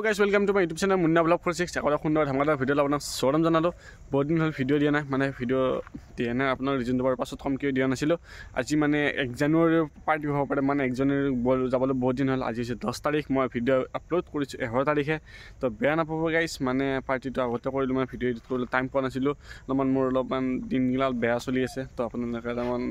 Hello guys, welcome to my YouTube channel Munna Vlog 46 আগতে সুন্দৰ ধমাকাদাৰ video' আপোনাক স্বাগতম জনালো বহুত দিন হল ভিডিঅ' দিয়া নাই মানে ভিডিঅ' দিয়া নাই আপোনাৰ ৰিজন দবাৰ পাছত কম কিয় দিয়া নাছিল আজি মানে 1 জানুৱাৰী পাৰ্টি হ'ব পাৰে মানে 1 জানুৱাৰী যাবলৈ বহুত দিন হল আজি 10 তাৰিখ মই ভিডিঅ' আপলোড কৰিছো 11 তাৰিখে তো বেয়া নাপাব গাইস মানে পাৰ্টিটো আগতে কৰিলো মই ভিডিঅ' এডিট কৰিলো টাইম পোৱা নাছিল অলপমান মোৰ অলপমান দিনগিলাল বেয়া চলি আছে তো আপোনালোকে অলপমান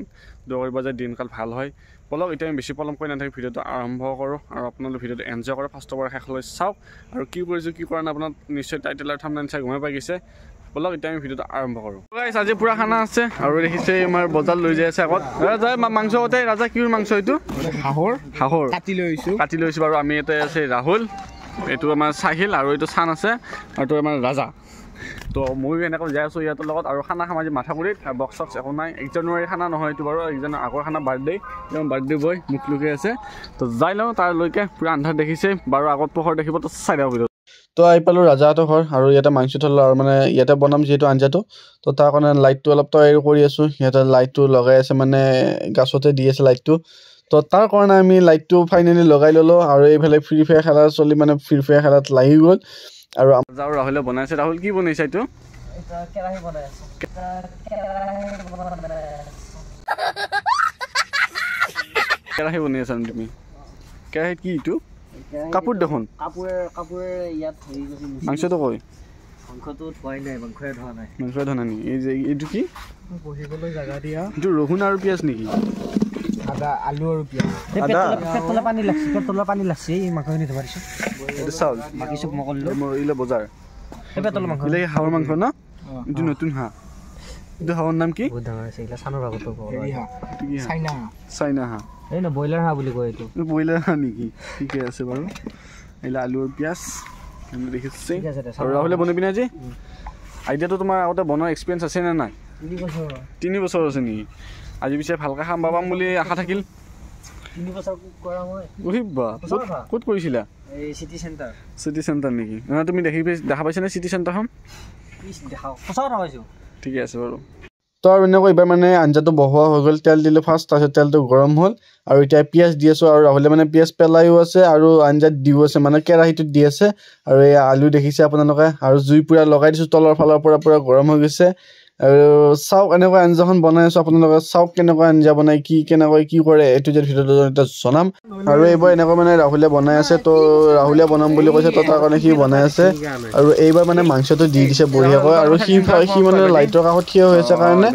দয়া কৰিব যে দিনকাল ভাল হয় বলক এটা আমি বেছি পলম কৰি নাথাকি ভিডিঅ'টো আৰম্ভ কৰো আৰু আপোনালোকে ভিডিঅ'টো এনজয় কৰে ফাৰ্ষ্টৰ পৰা শেষলৈ চাওক আৰু কি কৰিছো কি কৰা না আপোনাক নিশ্চয় টাইটেল আৰু থাম্বনেইল চাই গমে পাই গৈছে বলক এটা আমি ভিডিঅ'টো আৰম্ভ কৰো গাইস আজি পুৰা খানা আছে আৰু দেখিছে আমাৰ বজাৰ লৈ যাই আছে আগত ৰাজা মাংস ওতে ৰাজা কিৰ মাংস এইটো হাহৰ কাটি লৈছো বাৰু আমি এতে আছে ৰাহুল এটো আমাৰ সাহিল আৰু এটো সান আছে আৰু তো আমাৰ ৰাজা তো মই এনেকৈ যাই আছো ইয়াৰ লগত আৰু খানা খামাজি মাথা কৰি বক্স বক্স একো নাই 1 জানুৱাৰী খানা নহয় এইটো বাৰু 1 জানুৱাৰী আগৰ খানা বাৰ্থডে বয় মুখ লুকে আছে তো যাই লওঁ তাৰ লৈকে পুৰা আন্ধাৰ দেখিছে বাৰু আগত পোহৰ দেখিব তো চাই দাও ভিডিঅ' তো আই পালো ৰাজাহঁতৰ ঘৰ আৰু ইয়াতে মাংস থলো আৰু মানে ইয়াতে বনাম যেটো আঞ্জাটো তো তাৰ কাৰণে লাইটটো অলপ তৈয়াৰ কৰি আছো ইয়াতে লাইটটো লগাই আছে মানে গাছতে দি আছে লাইটটো তো তাৰ কাৰণে আমি লাইটটো ফাইনালি লগাই ললো আৰু এইফালে ফ্ৰী ফায়াৰ খেলা চলি মানে ফ্ৰী ফায়াৰ খেলাত লাগি গ'ল আৰু যাও ৰাহুলে বনাইছে ৰাহুল কি বনাইছে এইটো এটা কেৰাহি বনাইছে কেৰাহি বনাইছা তুমি কেৰাহি কি ইটো কাপোৰ দেখোন কাপোৰ ইয়াত হেৰি গৈছে মাংসটো কই মাংসটো ধোৱাই নাই মাংসয়ে ধোৱা নাই এই যে এইটো কি বহিবলৈ জায়গা দিয়া এইটো ৰহুন আৰু পিয়াজ নেকি আদা আলু আৰু পিয়াজ পেটলা পানী লাগছে এই মাংসখিনি ধৰিছে এটা চাউল বাকি সব মকললো মোৰ ইলে বজাৰ এই পেটলা মাংস ইলে হাওৰ মাংস ন ইটো নতুন হা ইটো হাওৰ নাম কি বহুত ডাঙৰ আছে ইলা সানৰ ভাগত চাইনা হা এই না বয়লাৰ হা বুলি কয় এইটো বয়লাৰ হা নেকি ঠিক আছে বাৰু ইলা আলু আৰু পিয়াজ আমি দেখিছে আৰু ৰাহুলে বনাবি না জি আইডিয়াটো তোমাৰ আগতে বনোৱা এক্সপেৰিয়েন্স আছে না নাই 3 বছৰ আছে নেকি আজি পিছে ভালকা খাম বাবাম বুলি আশা থাকিল 3 বছৰ কৰা মই ওহিবা কত কৰিছিলা এই সিটি সেন্টাৰ নেকি না তুমি দেখা পাইছা না সিটি সেন্টাৰ হম দেখাও সঁচা কথা কৈছো ঠিক আছে বাৰু তো আৰু এনেকৈ এবাৰ মানে আঞ্জাটো বহোৱা হৈ গ'ল তেল দিলো ফাৰ্ষ্ট তাৰপিছত তেলটো গৰম হ'ল আৰু এতিয়া পিয়াজ দি আছো আৰু ৰাহুলে মানে পিয়াজ পেলাইও আছে আৰু আঞ্জাত দিও আছে মানে কেৰাহিটোত দি আছে আৰু এই আলু দেখিছে আপোনালোকে আৰু জুই পুৰা লগাই দিছো তলৰ ফালৰ পৰা পুৰা গৰম হৈ গৈছে আৰু চাওক এনেকৈ আঞ্জাখন বনাই আছো আপোনালোকে চাওক কেনেকৈ আঞ্জা বনাই কি কেনেকৈ কি কৰে এটো যে ভিডিঅ'টো এটা জনাম আৰু এইবাৰ এনেকৈ মানে ৰাহুলে বনাই আছে তো ৰাহুলে বনাম বুলি কৈছে তো তাৰ কাৰণে সি বনাই আছে আৰু এইবাৰ মানে মাংসটো দি দিছে বঢ়িয়াকৈ আৰু সি মানে লাইটৰ কাষত থিয় হৈ আছে কাৰণে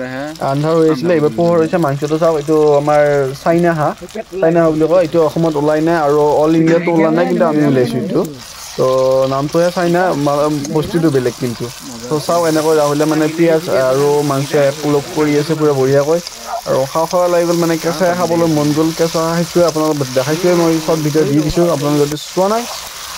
আন্ধাৰ হৈ আছিল এইবাৰ পোহৰ হৈছে মাংসটো চাওক এইটো আমাৰ চাইনা হা বুলি কয় এইটো অসমত ওলাই নাই আৰু অল ইণ্ডিয়াটো ওলাই নাই কিন্তু আমি ওলাইছো এইটো তো নামটো হে চাইনা বস্তুটো বেলেগ কিন্তু তো চাও এনেকৈ ৰাহুলে মানে পিয়াজ আৰু মাংস একলগ কৰি আছে পুৰা বঢ়িয়াকৈ আৰু খাওয়া লাগি গ'ল মানে কেঁচা খাবলৈ মন গ'ল কেঁচা সেইটো আপোনালোকক দেখাইছোৱে মই শৰ্ট ভিডিঅ' দি দিছোঁ আপোনালোকে যদি চোৱা নাই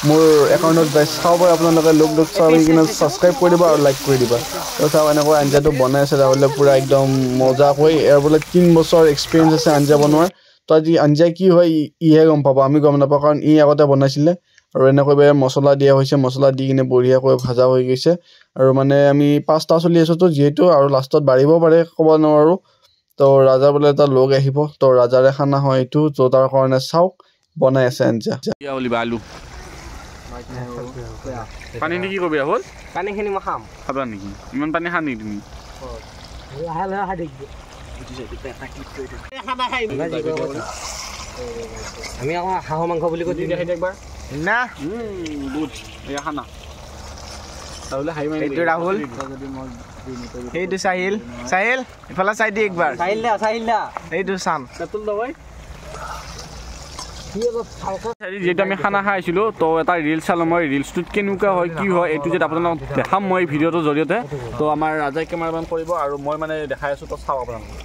মোৰ একাউণ্টত যাই চাব আপোনালোকে লোক চাই কিনে ছাবস্ক্ৰাইব কৰি দিব আৰু লাইক কৰি দিবা তো চাও এনেকৈ আঞ্জাটো বনাই আছে ৰাহুলে পুৰা একদম মজাকৈ ইয়াৰ বোলে 3 বছৰ এক্সপিৰিয়েঞ্চ আছে আঞ্জা বনোৱাৰ তো আজি আঞ্জা কি হয় ইহে গম পাব আমি গম নাপাওঁ কাৰণ ই আগতে বনাইছিলে আৰু এনেকৈ মছলা দিয়া হৈছে মছলা দি কিনে বঢ়িয়াকৈ ভাজা হৈ গৈছে আৰু মানে আমি 5টা চলি আছো তো যেহেতু আৰু লাষ্টত বাঢ়িব পাৰে ক'ব নোৱাৰো তো ৰাজা বোলে এটা লগ আহিব তো ৰাজাৰে খানা হয় এইটো তো তাৰ কাৰণে চাওক বনাই আছে আঞ্জা আলু পানী নেকি কবি হ'ল পানীখিনি মই খাম খাবা নেকি ইমান পানী খা নেকি তুমি আমি আকৌ হাঁহৰ মাংস বুলি কৈ দিওঁ একবাৰ না গুড এয়া খানা তাহলে হাই মাই এইটো ৰাহুল এইটো সাহিল ইফালে চাই দি একবাৰ সাহিল দা এইটো সান কাতুল দবাই যেটা আমি খানা খাইছিলো তো এটা ৰিল চালো মই ৰিলছটোত কেনেকুৱা হয় কি হয় এইটো যে আপোনালোকক দেখাম মই ভিডিঅ'টোৰ জৰিয়তে তো আমাৰ ৰাজাই কেমেৰামেন কৰিব আৰু মই মানে দেখাই আছো তো চাওক আপোনালোকে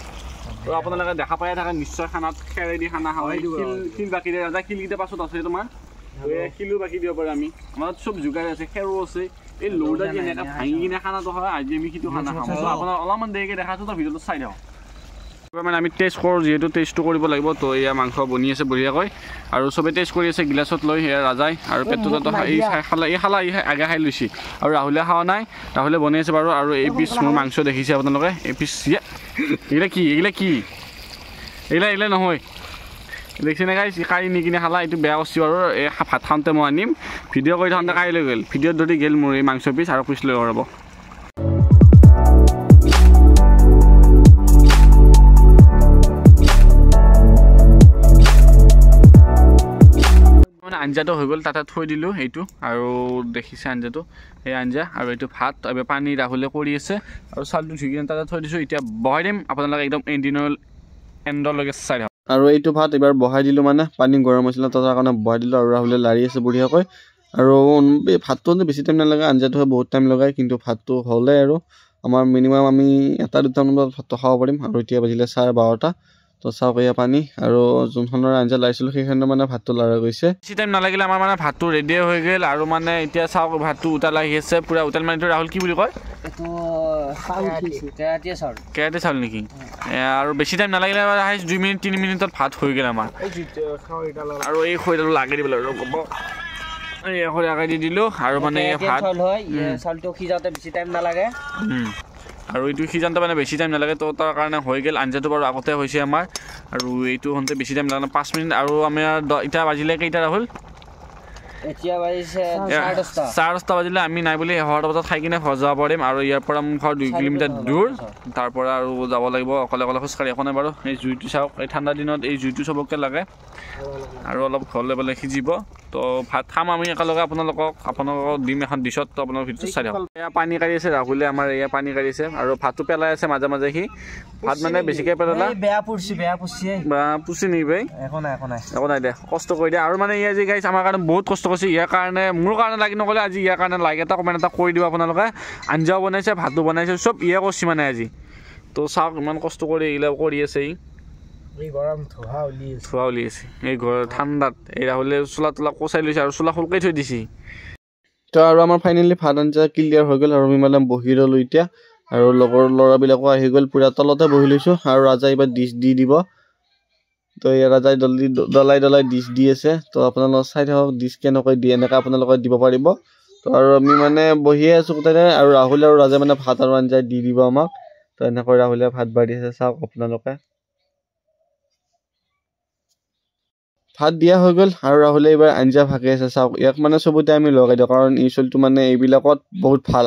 তো আপোনালোকে দেখা পাই থাকে নিশ্চয় খানাত খেৰেদি খানা হয় শিল বাকি দিয়ে ৰাজা শিলকেইটা পাছত আছে তোমাৰ শিলো বাকি দিব পাৰে আমি আমাৰ চব যোগাৰ আছে খেৰো আছে এই লোডা যে এনেকা ভাঙি কিনে খানাটো হয় আজি আমি কিটো খানা খাম তো আপোনাৰ অলপমান দেৰিকে দেখাছো তো ভিডিঅ'টো চাই দিয়ক মানে আমি টেষ্ট কৰোঁ যেহেতু টেষ্টটো কৰিব লাগিব তো এয়া মাংস বনি আছে বঢ়িয়াকৈ আৰু চবে টেষ্ট কৰি আছে গিলাছত লৈ সেয়া ৰাজাই আৰু পেটটো এই খালা আগে খাই লৈছে আৰু ৰাহুলে খাৱা নাই ৰাহুলে বনাই আছে বাৰু আৰু এই পিচ মোৰ মাংস দেখিছে আপোনালোকে এই পিচ এইগিলা কি এইগিলা নহয় দেখিছে নে গাইছ কাৰি নি কিনে খালা এইটো বেয়া কৰিছে বাৰু এই ভাত খাওঁতে মই আনিম ভিডিঅ' কৰি থাকোঁতে কাৰি লৈ গ'ল ভিডিঅ'ত ধৰি গ'ল মোৰ এই মাংস পিচ আৰু পিচ লৈ ৰ'ব আঞ্জাটো হৈ গ'ল তাতে থৈ দিলোঁ এইটো আৰু দেখিছে আঞ্জাটো এই আঞ্জা আৰু এইটো ভাত এবাৰ পানী ৰাহুলে কৰি আছে আৰু চাউলটো ধুই কিনে তাতে থৈ দিছোঁ এতিয়া বহাই দিম আপোনালোকে একদম এণ্ডলৈকে চাই থাকক আৰু এইটো ভাত এবাৰ বহাই দিলোঁ মানে পানী গৰম হৈছিলে তাৰ কাৰণে বহাই দিলোঁ আৰু ৰাহুলে লাৰি আছে বঢ়িয়াকৈ আৰু ভাতটো বেছি টাইম নালাগে আঞ্জাটোহে বহুত টাইম লগায় কিন্তু ভাতটো হ'লে আৰু আমাৰ মিনিমাম আমি 1-2টামান বজাত ভাতটো খাব পাৰিম আৰু এতিয়া বাজিলে 12:30 তো চাওক এয়া পানী আৰু যোনখনৰ আঞ্জা লাইছিলোঁ সেইখনৰ মানে ভাতটো লৰা গৈছে বেছি টাইম নালাগিলে আমাৰ মানে ভাতটো ৰেডি হৈ গ'ল আৰু মানে এতিয়া চাওক ভাতটো উতাল আহি আছে পুৰা উতাল মানে ৰাহুল কি বুলি কয় এইটো কেৰাটে চাউল নেকি আৰু বেছি টাইম নালাগিলে 2 মিনিট 3 মিনিটত ভাত হৈ গ'ল আমাৰ আৰু এই খৈডাল লাগি দিব লাগিব ক'ব এই খৈ আগাই দি দিলোঁ আৰু মানে ভাত চাউলটো সিজাওঁতে বেছি টাইম নালাগে আৰু এইটো সিজাওঁতে মানে বেছি টাইম নালাগে তো তাৰ কাৰণে হৈ গ'ল আঞ্জাটো বাৰু আগতে হৈছে আমাৰ আৰু এইটো হওঁতে বেছি টাইম নালাগে 5 মিনিট আৰু আমাৰ এতিয়া বাজিলে কেইটা ৰাহুল এতিয়া বাজিছে 10:30 বাজিলে আমি নাই বুলি 11টা বজাত খাই কিনে ঘৰ যাব পাৰিম আৰু ইয়াৰ পৰা মোৰ ঘৰ 2 কিলোমিটাৰ দূৰ তাৰ পৰা আৰু যাব লাগিব অকলে অকলে খোজকাঢ়ি একো নাই বাৰু এই জুইটো চাওক এই ঠাণ্ডা দিনত এই জুইটো চবকে লাগে আৰু অলপ ঘৰলৈ বোলে সিজিব তো ভাত খাম আমি একেলগে আপোনালোকক দিম এখন ডিছত তো আপোনালোক ভিডিঅ'টো চাই থাকক এয়া পানী কাঢ়ি আছে ৰাহুলে আমাৰ এয়া পানী কাঢ়ি আছে আৰু ভাতটো পেলাই আছে মাজে মাজে সি ভাত মানে বেছিকৈ পেলালা বেয়া পুছি নি ভাই একো নাই দে কষ্ট কৰি দে আৰু মানে ইয়া যি গাইছ আমাৰ কাৰণে বহুত কষ্ট কৰিছে ইয়াৰ কাৰণে মোৰ কাৰণে লাগি নক'লে আজি ইয়াৰ কাৰণে লাইক এটা কমেণ্ট এটা কৰি দিব আপোনালোকে আঞ্জাও বনাইছে ভাতো বনাইছে চব ইয়ে কৰিছে মানে আজি তো চাওক ইমান কষ্ট কৰি এইগিলা কৰি আছে এই গৰম ধোঁৱা উলিয়াইছে এই ঘৰ ঠাণ্ডাত এই ৰাহুলে চোলা তোলা কচাই লৈছে আৰু চোলা খুলকাই থৈ দিছে তো আৰু আমাৰ ফাইনেলি ভাত আঞ্জা ক্লিয়াৰ হৈ গ'ল আৰু আমি মানে বহি ৰ'লোঁ এতিয়া আৰু লগৰ ল'ৰাবিলাকো আহি গ'ল পুৰা তলতে বহি লৈছোঁ আৰু ৰাজা এইবাৰ ডিছ দি দিব তো এই ৰাজাই দলাই ডিছ দি আছে তো আপোনালোকে চাই থাকক ডিছ কেনেকৈ দিয়ে এনেকৈ আপোনালোকে দিব পাৰিব তো আৰু আমি মানে বহিয়ে আছোঁ গোটেই আৰু ৰাহুল আৰু ৰাজাই মানে ভাত আৰু আঞ্জা দি দিব আমাক তো এনেকৈ ৰাহুলে ভাত বাঢ়ি আছে চাওক আপোনালোকে ভাত দিয়া হৈ গ'ল আৰু ৰাহুলে এইবাৰ আঞ্জা ভাগে আছে চাওক ইয়াক মানে চবতে আমি লগাই দিওঁ কাৰণ এই চলটো মানে এইবিলাকত বহুত ভাল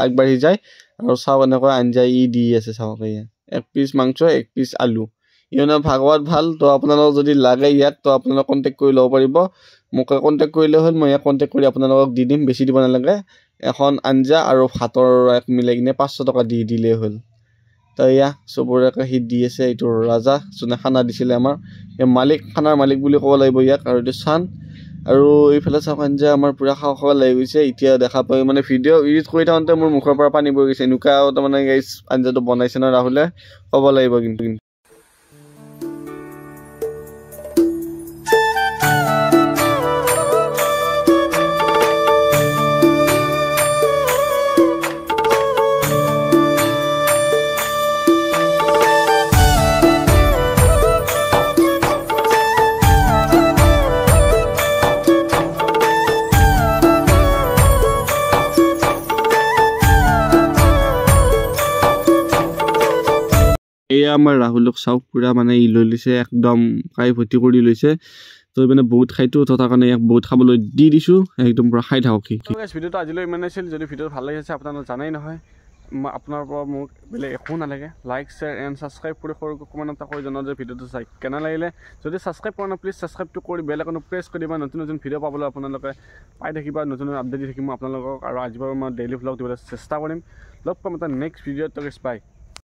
আগবাঢ়ি যায় আৰু চাওক এনেকৈ আঞ্জা দি আছে চাওক এয়া 1 পিচ মাংস 1 পিচ আলু ইহঁতে ভাগৱত ভাল তো আপোনালোকক যদি লাগে ইয়াক তো আপোনালোক কণ্টেক্ট কৰি ল'ব পাৰিব মোক কণ্টেক্ট কৰিলে হ'ল মই ইয়াক কণ্টেক্ট কৰি আপোনালোকক দি দিম বেছি দিব নালাগে এখন আঞ্জা আৰু ভাতৰ এক মিলাই কিনে 500 টকা দি দিলেই হ'ল তো এয়া চবৰে হিট দি আছে এইটো ৰাজা যোনে খানা দিছিলে আমাৰ এই খানাৰ মালিক বুলি ক'ব লাগিব ইয়াক আৰু এইটো চান আৰু এইফালে চাওক আঞ্জা আমাৰ পুৰা খাওঁ লাগি গৈছে এতিয়া দেখা পাই মানে ভিডিঅ' ইডিট কৰি থাকোঁতে মোৰ মুখৰ পৰা পানী বৈ গৈছে এনেকুৱা তাৰমানে গাইছ আঞ্জাটো বনাইছে ন ৰাহুলে ক'ব লাগিব কিন্তু এয়া আমাৰ ৰাহুলক চাওক পুৰা মানে ই লৈ লৈছে একদম খাই ভৰ্তি কৰি লৈছে তো মানে বহুত খাইতো তো তাৰ কাৰণে ইয়াক বহুত খাবলৈ দি দিছোঁ একদম পুৰা খাই থাকক ভিডিঅ'টো আজিলৈ ইমানেই আছিল যদি ভিডিঅ'টো ভাল লাগিছে আপোনালোকে জানেই নহয় আপোনাৰ পৰা মোক বেলেগ একো নালাগে লাইক শ্বেয়াৰ এণ্ড ছাবস্ক্ৰাইব কৰি সৰুকৈ কমেণ্ট এটা কৰি জনাওঁ যে ভিডিঅ'টো চাই কেনে লাগিলে যদি ছাবস্ক্ৰাইব কৰা নাই প্লিজ ছাবস্ক্ৰাইবটো কৰি বেল আইকনটো প্ৰেছ কৰি দিবা নতুন ভিডিঅ' পাবলৈ আপোনালোকে পাই থাকিবা নতুন আপডেট দি থাকিম আপোনালোকক আৰু আজি বাৰু মই ডেইলি ভ্লগ দিবলৈ চেষ্টা কৰিম লগ পাম এটা নেক্সট ভিডিঅ'ত বাই